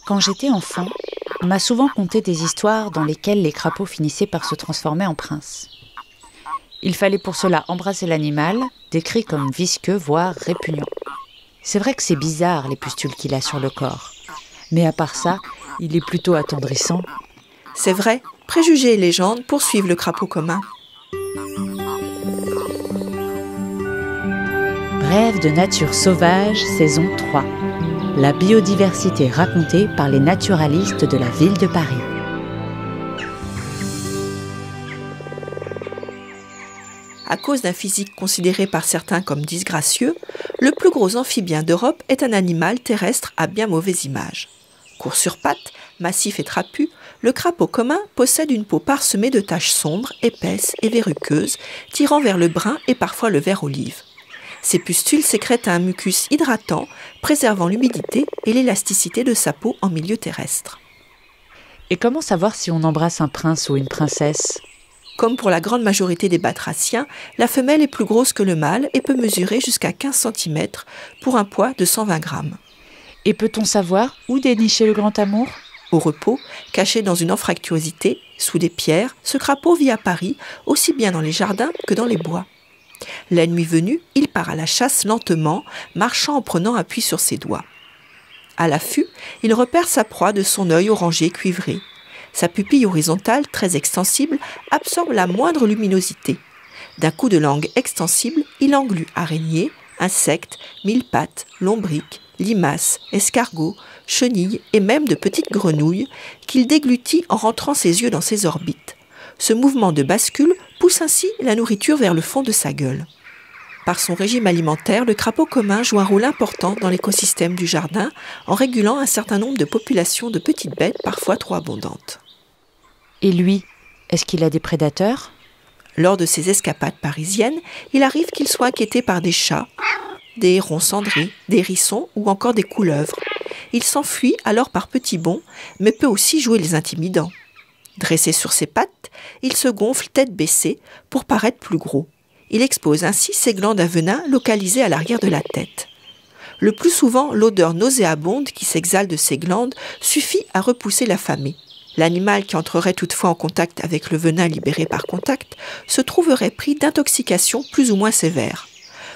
Quand j'étais enfant, on m'a souvent conté des histoires dans lesquelles les crapauds finissaient par se transformer en princes. Il fallait pour cela embrasser l'animal, décrit comme visqueux, voire répugnant. C'est vrai que c'est bizarre les pustules qu'il a sur le corps, mais à part ça, il est plutôt attendrissant. C'est vrai, préjugés et légendes poursuivent le crapaud commun. Brève de nature sauvage, saison 3. La biodiversité racontée par les naturalistes de la ville de Paris. À cause d'un physique considéré par certains comme disgracieux, le plus gros amphibien d'Europe est un animal terrestre à bien mauvaise image. Court sur pattes, massif et trapu, le crapaud commun possède une peau parsemée de taches sombres, épaisses et verruqueuses, tirant vers le brun et parfois le vert olive. Ces pustules sécrètent un mucus hydratant, préservant l'humidité et l'élasticité de sa peau en milieu terrestre. Et comment savoir si on embrasse un prince ou une princesse ? Comme pour la grande majorité des batraciens, la femelle est plus grosse que le mâle et peut mesurer jusqu'à 15 cm pour un poids de 120 grammes. Et peut-on savoir où dénicher le grand amour ? Au repos, caché dans une anfractuosité, sous des pierres, ce crapaud vit à Paris, aussi bien dans les jardins que dans les bois. La nuit venue, il part à la chasse lentement, marchant en prenant appui sur ses doigts. À l'affût, il repère sa proie de son œil orangé cuivré. Sa pupille horizontale, très extensible, absorbe la moindre luminosité. D'un coup de langue extensible, il englue araignées, insectes, mille-pattes, lombriques, limaces, escargots, chenilles et même de petites grenouilles qu'il déglutit en rentrant ses yeux dans ses orbites. Ce mouvement de bascule pousse ainsi la nourriture vers le fond de sa gueule. Par son régime alimentaire, le crapaud commun joue un rôle important dans l'écosystème du jardin en régulant un certain nombre de populations de petites bêtes parfois trop abondantes. Et lui, est-ce qu'il a des prédateurs ? Lors de ses escapades parisiennes, il arrive qu'il soit inquiété par des chats, des hérons cendrés, des hérissons ou encore des couleuvres. Il s'enfuit alors par petits bonds, mais peut aussi jouer les intimidants. Dressé sur ses pattes, il se gonfle tête baissée pour paraître plus gros. Il expose ainsi ses glandes à venin localisées à l'arrière de la tête. Le plus souvent, l'odeur nauséabonde qui s'exhale de ces glandes suffit à repousser l'affamé. L'animal qui entrerait toutefois en contact avec le venin libéré par contact se trouverait pris d'intoxication plus ou moins sévère.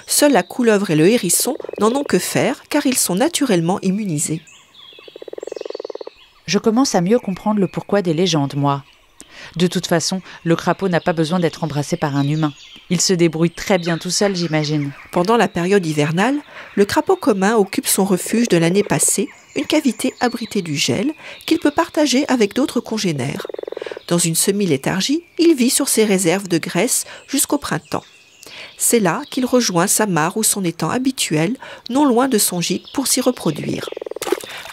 Seule la couleuvre et le hérisson n'en ont que faire car ils sont naturellement immunisés. Je commence à mieux comprendre le pourquoi des légendes, moi. De toute façon, le crapaud n'a pas besoin d'être embrassé par un humain. Il se débrouille très bien tout seul, j'imagine. Pendant la période hivernale, le crapaud commun occupe son refuge de l'année passée, une cavité abritée du gel qu'il peut partager avec d'autres congénères. Dans une semi-léthargie, il vit sur ses réserves de graisse jusqu'au printemps. C'est là qu'il rejoint sa mare ou son étang habituel, non loin de son gîte pour s'y reproduire.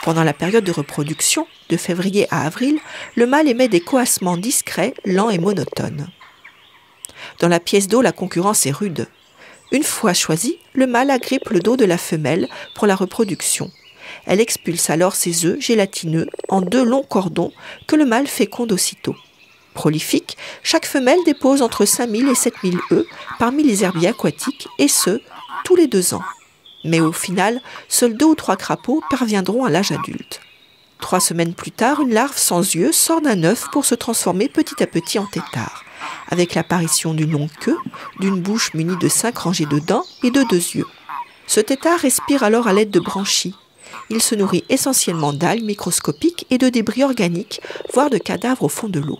Pendant la période de reproduction, de février à avril, le mâle émet des coassements discrets, lents et monotones. Dans la pièce d'eau, la concurrence est rude. Une fois choisie, le mâle agrippe le dos de la femelle pour la reproduction. Elle expulse alors ses œufs gélatineux en 2 longs cordons que le mâle féconde aussitôt. Prolifique, chaque femelle dépose entre 5000 et 7000 œufs parmi les herbiers aquatiques, et ce, tous les 2 ans. Mais au final, seuls 2 ou 3 crapauds parviendront à l'âge adulte. 3 semaines plus tard, une larve sans yeux sort d'un œuf pour se transformer petit à petit en tétard, avec l'apparition d'une longue queue, d'une bouche munie de 5 rangées de dents et de 2 yeux. Ce tétard respire alors à l'aide de branchies. Il se nourrit essentiellement d'algues microscopiques et de débris organiques, voire de cadavres au fond de l'eau.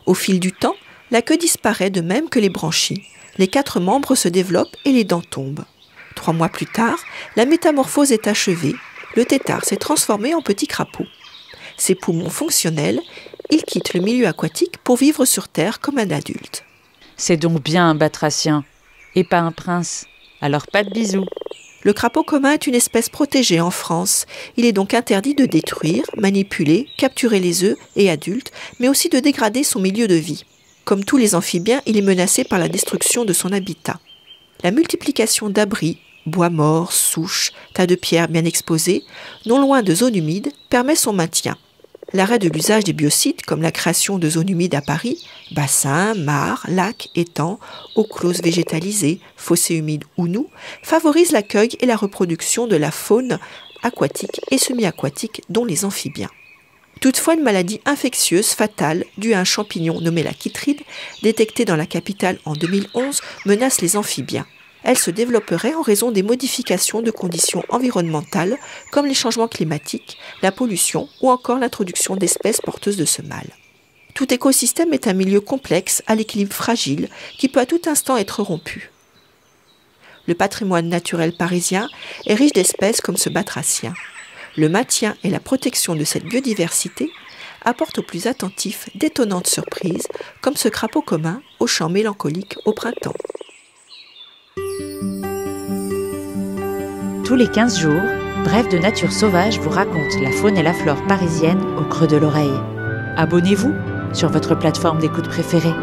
Au fil du temps, la queue disparaît de même que les branchies. Les 4 membres se développent et les dents tombent. 3 mois plus tard, la métamorphose est achevée. Le tétard s'est transformé en petit crapaud. Ses poumons fonctionnels, il quitte le milieu aquatique pour vivre sur Terre comme un adulte. C'est donc bien un batracien, et pas un prince. Alors pas de bisous. Le crapaud commun est une espèce protégée en France. Il est donc interdit de détruire, manipuler, capturer les œufs et adultes, mais aussi de dégrader son milieu de vie. Comme tous les amphibiens, il est menacé par la destruction de son habitat. La multiplication d'abris, bois morts, souches, tas de pierres bien exposés, non loin de zones humides, permet son maintien. L'arrêt de l'usage des biocides, comme la création de zones humides à Paris, bassins, mares, lacs, étangs, eaux closes végétalisées, fossés humides ou nus, favorise l'accueil et la reproduction de la faune aquatiques et semi-aquatiques, dont les amphibiens. Toutefois, une maladie infectieuse fatale due à un champignon nommé la chytride, détectée dans la capitale en 2011, menace les amphibiens. Elle se développerait en raison des modifications de conditions environnementales comme les changements climatiques, la pollution ou encore l'introduction d'espèces porteuses de ce mal. Tout écosystème est un milieu complexe à l'équilibre fragile qui peut à tout instant être rompu. Le patrimoine naturel parisien est riche d'espèces comme ce batracien. Le maintien et la protection de cette biodiversité apportent aux plus attentifs d'étonnantes surprises, comme ce crapaud commun au chant mélancolique au printemps. Tous les 15 jours, Bref de Nature Sauvage vous raconte la faune et la flore parisienne au creux de l'oreille. Abonnez-vous sur votre plateforme d'écoute préférée.